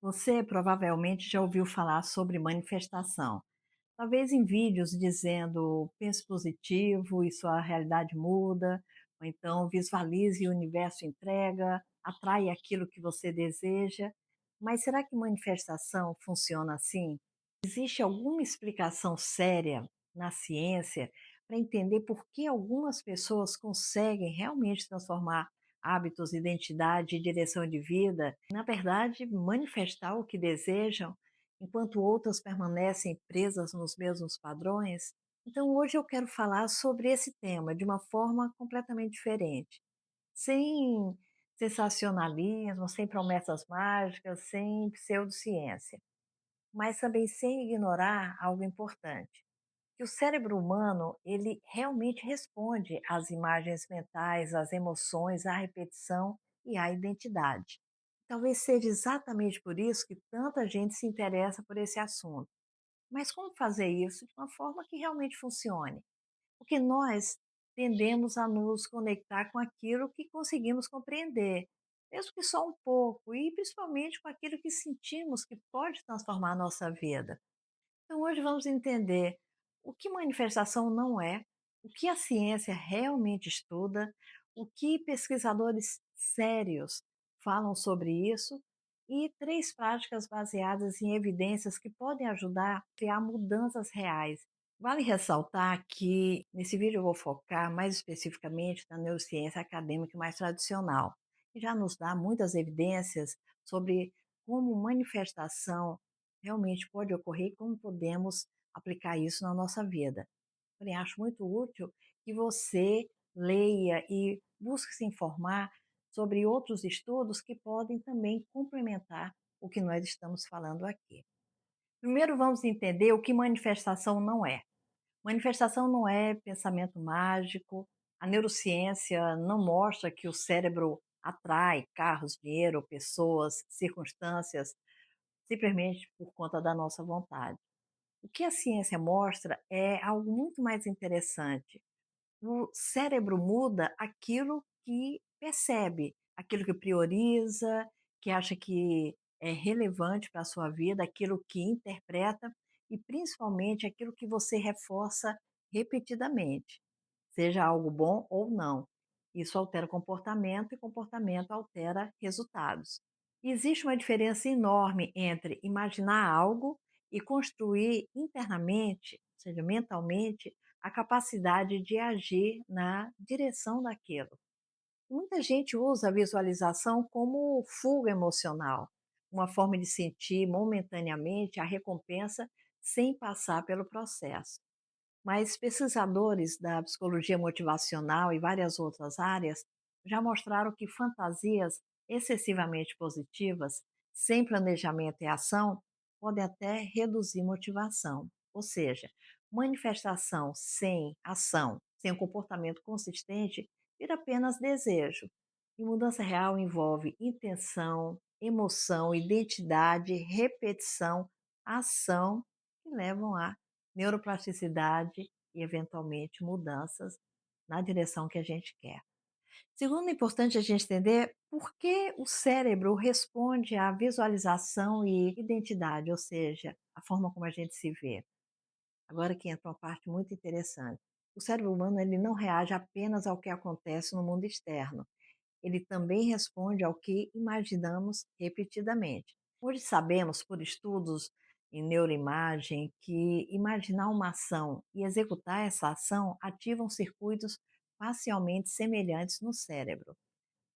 Você provavelmente já ouviu falar sobre manifestação. Talvez em vídeos dizendo pense positivo e sua realidade muda, ou então visualize e o universo entrega, atrai aquilo que você deseja. Mas será que manifestação funciona assim? Existe alguma explicação séria na ciência para entender por que algumas pessoas conseguem realmente transformar hábitos, identidade e direção de vida, na verdade, manifestar o que desejam, enquanto outras permanecem presas nos mesmos padrões? Então, hoje eu quero falar sobre esse tema de uma forma completamente diferente, sem sensacionalismo, sem promessas mágicas, sem pseudociência, mas também sem ignorar algo importante, que o cérebro humano, ele realmente responde às imagens mentais, às emoções, à repetição e à identidade. Talvez seja exatamente por isso que tanta gente se interessa por esse assunto. Mas como fazer isso de uma forma que realmente funcione? Porque nós tendemos a nos conectar com aquilo que conseguimos compreender, mesmo que só um pouco, e principalmente com aquilo que sentimos que pode transformar a nossa vida. Então, hoje vamos entender o que manifestação não é, o que a ciência realmente estuda, o que pesquisadores sérios falam sobre isso e três práticas baseadas em evidências que podem ajudar a criar mudanças reais. Vale ressaltar que nesse vídeo eu vou focar mais especificamente na neurociência acadêmica mais tradicional, que já nos dá muitas evidências sobre como manifestação realmente pode ocorrer e como podemos aplicar isso na nossa vida. Porém, acho muito útil que você leia e busque se informar sobre outros estudos que podem também complementar o que nós estamos falando aqui. Primeiro, vamos entender o que manifestação não é. Manifestação não é pensamento mágico, a neurociência não mostra que o cérebro atrai carros, dinheiro, pessoas, circunstâncias simplesmente por conta da nossa vontade. O que a ciência mostra é algo muito mais interessante. O cérebro muda aquilo que percebe, aquilo que prioriza, que acha que é relevante para a sua vida, aquilo que interpreta e principalmente aquilo que você reforça repetidamente, seja algo bom ou não. Isso altera comportamento e comportamento altera resultados. Existe uma diferença enorme entre imaginar algo e construir internamente, ou seja, mentalmente, a capacidade de agir na direção daquilo. Muita gente usa a visualização como fuga emocional, uma forma de sentir momentaneamente a recompensa sem passar pelo processo. Mas pesquisadores da psicologia motivacional e várias outras áreas já mostraram que fantasias excessivamente positivas, sem planejamento e ação, podem até reduzir motivação. Ou seja, manifestação sem ação, sem um comportamento consistente, vira apenas desejo. E mudança real envolve intenção, emoção, identidade, repetição, ação, que levam a neuroplasticidade e, eventualmente, mudanças na direção que a gente quer. Segundo, é importante a gente entender por que o cérebro responde à visualização e identidade, ou seja, a forma como a gente se vê. Agora que entra uma parte muito interessante. O cérebro humano ele não reage apenas ao que acontece no mundo externo, ele também responde ao que imaginamos repetidamente. Hoje sabemos, por estudos em neuroimagem, que imaginar uma ação e executar essa ação ativam circuitos parcialmente semelhantes no cérebro.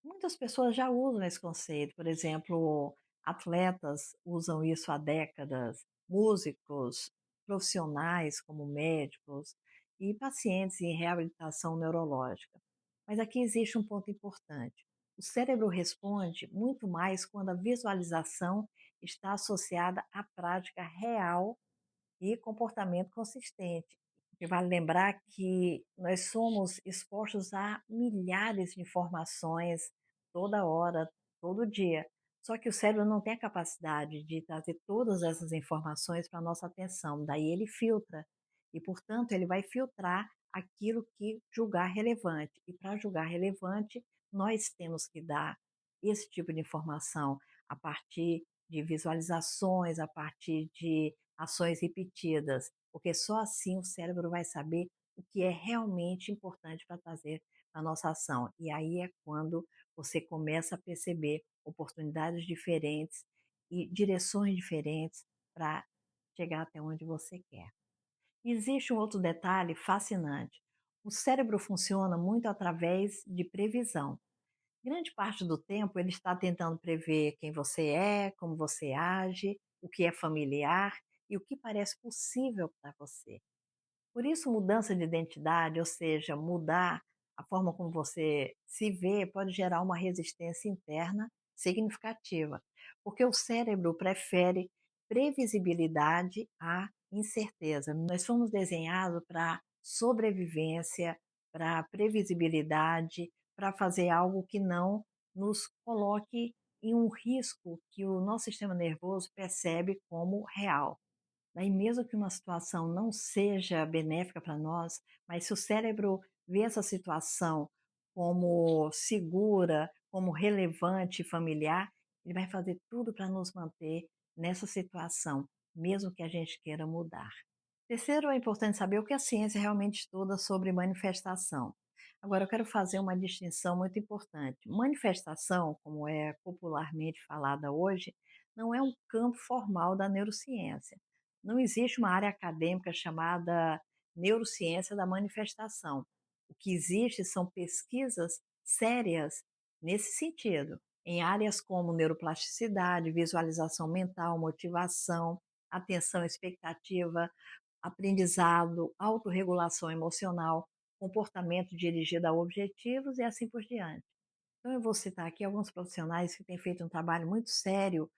Muitas pessoas já usam esse conceito, por exemplo, atletas usam isso há décadas, músicos, profissionais como médicos e pacientes em reabilitação neurológica. Mas aqui existe um ponto importante. O cérebro responde muito mais quando a visualização está associada à prática real e comportamento consistente. E vale lembrar que nós somos expostos a milhares de informações toda hora, todo dia. Só que o cérebro não tem a capacidade de trazer todas essas informações para a nossa atenção, daí ele filtra. E, portanto, ele vai filtrar aquilo que julgar relevante. E para julgar relevante, nós temos que dar esse tipo de informação a partir de visualizações, a partir de ações repetidas, porque só assim o cérebro vai saber o que é realmente importante para fazer a nossa ação. E aí é quando você começa a perceber oportunidades diferentes e direções diferentes para chegar até onde você quer. Existe um outro detalhe fascinante. O cérebro funciona muito através de previsão. Grande parte do tempo ele está tentando prever quem você é, como você age, o que é familiar e o que parece possível para você. Por isso, mudança de identidade, ou seja, mudar a forma como você se vê, pode gerar uma resistência interna significativa, porque o cérebro prefere previsibilidade à incerteza. Nós fomos desenhados para sobrevivência, para previsibilidade, para fazer algo que não nos coloque em um risco que o nosso sistema nervoso percebe como real. Daí mesmo que uma situação não seja benéfica para nós, mas se o cérebro vê essa situação como segura, como relevante e familiar, ele vai fazer tudo para nos manter nessa situação, mesmo que a gente queira mudar. Terceiro, é importante saber o que a ciência realmente estuda sobre manifestação. Agora, eu quero fazer uma distinção muito importante. Manifestação, como é popularmente falada hoje, não é um campo formal da neurociência. Não existe uma área acadêmica chamada neurociência da manifestação. O que existe são pesquisas sérias nesse sentido, em áreas como neuroplasticidade, visualização mental, motivação, atenção, expectativa, aprendizado, autorregulação emocional, comportamento dirigido a objetivos e assim por diante. Então, eu vou citar aqui alguns profissionais que têm feito um trabalho muito sério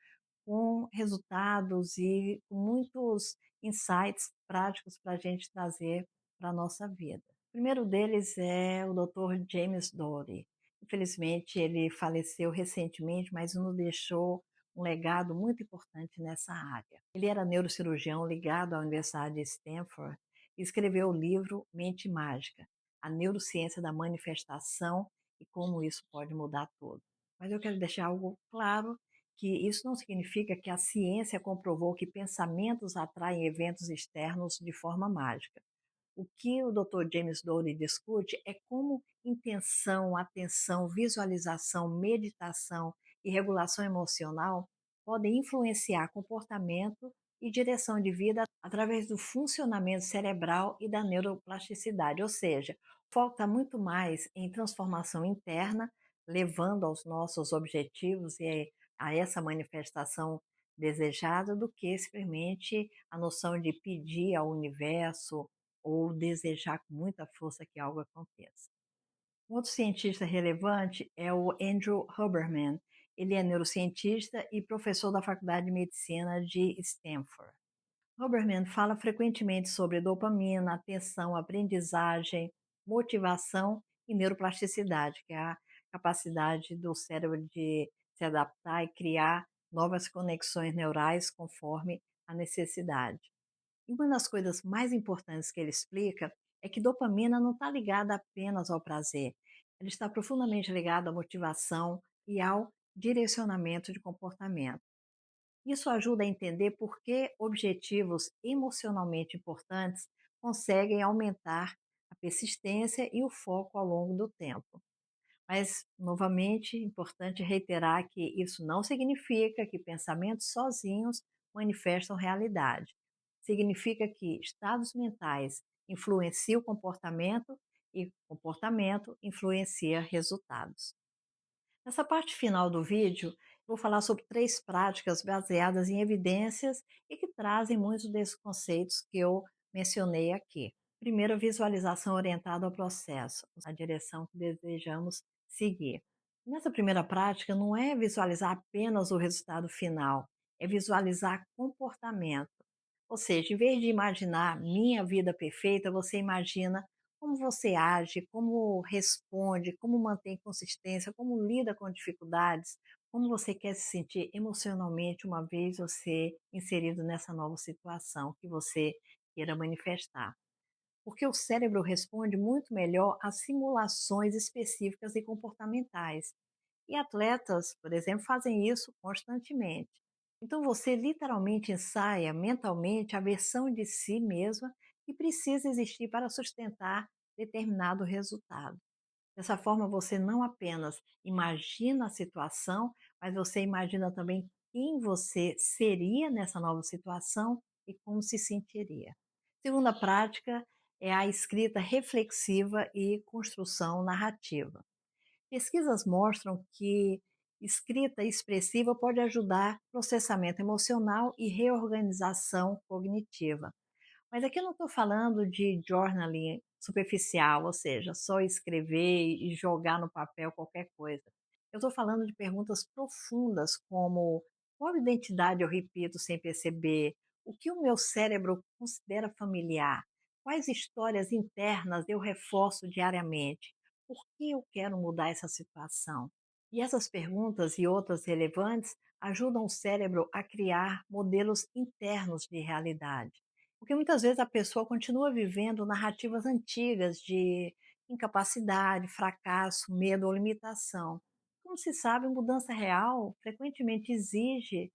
com resultados e com muitos insights práticos para a gente trazer para a nossa vida. O primeiro deles é o Dr. James Dory. Infelizmente, ele faleceu recentemente, mas nos deixou um legado muito importante nessa área. Ele era neurocirurgião ligado à Universidade de Stanford e escreveu o livro Mente Mágica, a neurociência da manifestação e como isso pode mudar tudo. Mas eu quero deixar algo claro, que isso não significa que a ciência comprovou que pensamentos atraem eventos externos de forma mágica. O que o Dr. James Dory discute é como intenção, atenção, visualização, meditação e regulação emocional podem influenciar comportamento e direção de vida através do funcionamento cerebral e da neuroplasticidade, ou seja, o foco está muito mais em transformação interna, levando aos nossos objetivos e a essa manifestação desejada, do que simplesmente a noção de pedir ao universo ou desejar com muita força que algo aconteça. Um outro cientista relevante é o Andrew Huberman. Ele é neurocientista e professor da Faculdade de Medicina de Stanford. Huberman fala frequentemente sobre dopamina, atenção, aprendizagem, motivação e neuroplasticidade, que é a capacidade do cérebro de se adaptar e criar novas conexões neurais conforme a necessidade. E uma das coisas mais importantes que ele explica é que dopamina não está ligada apenas ao prazer, ela está profundamente ligada à motivação e ao direcionamento de comportamento. Isso ajuda a entender por que objetivos emocionalmente importantes conseguem aumentar a persistência e o foco ao longo do tempo. Mas, novamente, é importante reiterar que isso não significa que pensamentos sozinhos manifestam realidade. Significa que estados mentais influenciam o comportamento e comportamento influencia resultados. Nessa parte final do vídeo, vou falar sobre 3 práticas baseadas em evidências e que trazem muitos desses conceitos que eu mencionei aqui. Primeiro, a visualização orientada ao processo, a direção que desejamos seguir. Nessa primeira prática, não é visualizar apenas o resultado final, é visualizar comportamento. Ou seja, em vez de imaginar minha vida perfeita, você imagina como você age, como responde, como mantém consistência, como lida com dificuldades, como você quer se sentir emocionalmente uma vez você inserido nessa nova situação que você queira manifestar. Porque o cérebro responde muito melhor a simulações específicas e comportamentais. E atletas, por exemplo, fazem isso constantemente. Então você literalmente ensaia mentalmente a versão de si mesma que precisa existir para sustentar determinado resultado. Dessa forma, você não apenas imagina a situação, mas você imagina também quem você seria nessa nova situação e como se sentiria. Segunda prática é a escrita reflexiva e construção narrativa. Pesquisas mostram que escrita expressiva pode ajudar processamento emocional e reorganização cognitiva. Mas aqui eu não estou falando de journaling superficial, ou seja, só escrever e jogar no papel qualquer coisa. Eu estou falando de perguntas profundas, como qual identidade eu repito sem perceber, o que o meu cérebro considera familiar, quais histórias internas eu reforço diariamente, por que eu quero mudar essa situação. E essas perguntas e outras relevantes ajudam o cérebro a criar modelos internos de realidade. Porque muitas vezes a pessoa continua vivendo narrativas antigas de incapacidade, fracasso, medo ou limitação. Como se sabe, mudança real frequentemente exige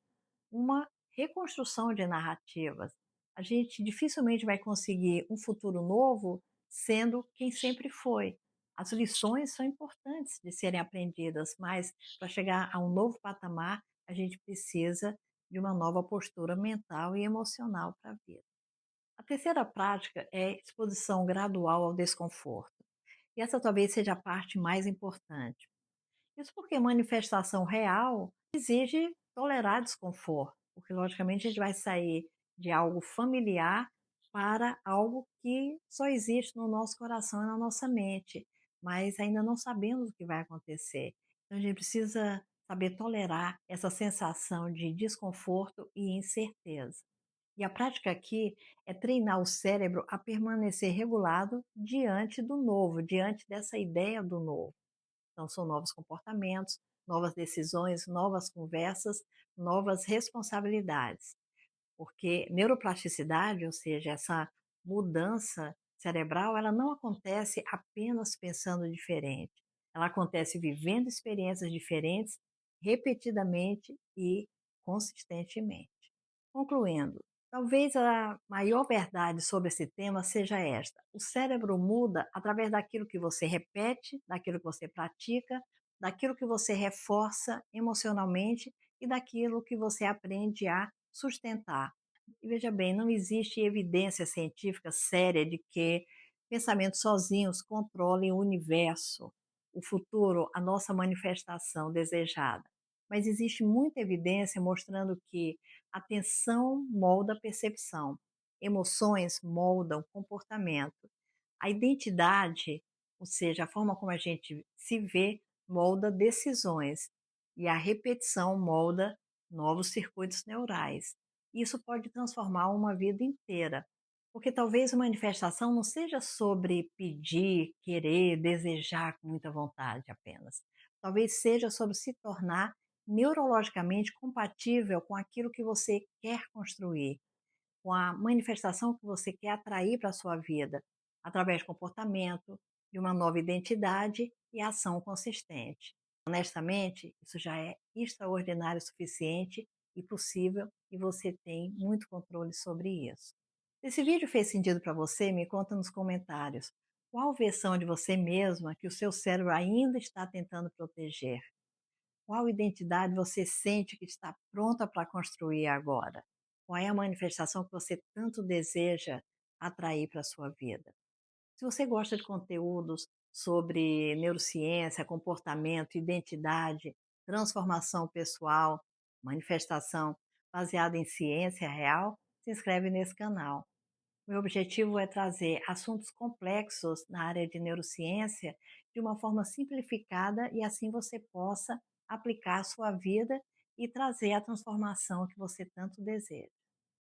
uma reconstrução de narrativas. A gente dificilmente vai conseguir um futuro novo sendo quem sempre foi. As lições são importantes de serem aprendidas, mas para chegar a um novo patamar, a gente precisa de uma nova postura mental e emocional para a vida. A terceira prática é exposição gradual ao desconforto. E essa talvez seja a parte mais importante. Isso porque manifestação real exige tolerar desconforto, porque logicamente a gente vai sair de algo familiar para algo que só existe no nosso coração e na nossa mente, mas ainda não sabemos o que vai acontecer. Então a gente precisa saber tolerar essa sensação de desconforto e incerteza. E a prática aqui é treinar o cérebro a permanecer regulado diante do novo, diante dessa ideia do novo. Então, são novos comportamentos, novas decisões, novas conversas, novas responsabilidades. Porque neuroplasticidade, ou seja, essa mudança cerebral, ela não acontece apenas pensando diferente. Ela acontece vivendo experiências diferentes, repetidamente e consistentemente. Concluindo, talvez a maior verdade sobre esse tema seja esta: o cérebro muda através daquilo que você repete, daquilo que você pratica, daquilo que você reforça emocionalmente e daquilo que você aprende a sustentar. E veja bem, não existe evidência científica séria de que pensamentos sozinhos controlem o universo, o futuro, a nossa manifestação desejada. Mas existe muita evidência mostrando que atenção molda a percepção, emoções moldam comportamento. A identidade, ou seja, a forma como a gente se vê, molda decisões. E a repetição molda novos circuitos neurais. Isso pode transformar uma vida inteira. Porque talvez a manifestação não seja sobre pedir, querer, desejar com muita vontade apenas. Talvez seja sobre se tornar neurologicamente compatível com aquilo que você quer construir, com a manifestação que você quer atrair para a sua vida, através de comportamento, de uma nova identidade e ação consistente. Honestamente, isso já é extraordinário o suficiente e possível, e você tem muito controle sobre isso. Se esse vídeo fez sentido para você, me conta nos comentários. Qual versão de você mesma que o seu cérebro ainda está tentando proteger? Qual identidade você sente que está pronta para construir agora? Qual é a manifestação que você tanto deseja atrair para a sua vida? Se você gosta de conteúdos sobre neurociência, comportamento, identidade, transformação pessoal, manifestação baseada em ciência real, se inscreve nesse canal. Meu objetivo é trazer assuntos complexos na área de neurociência de uma forma simplificada e assim você possa aplicar à sua vida e trazer a transformação que você tanto deseja.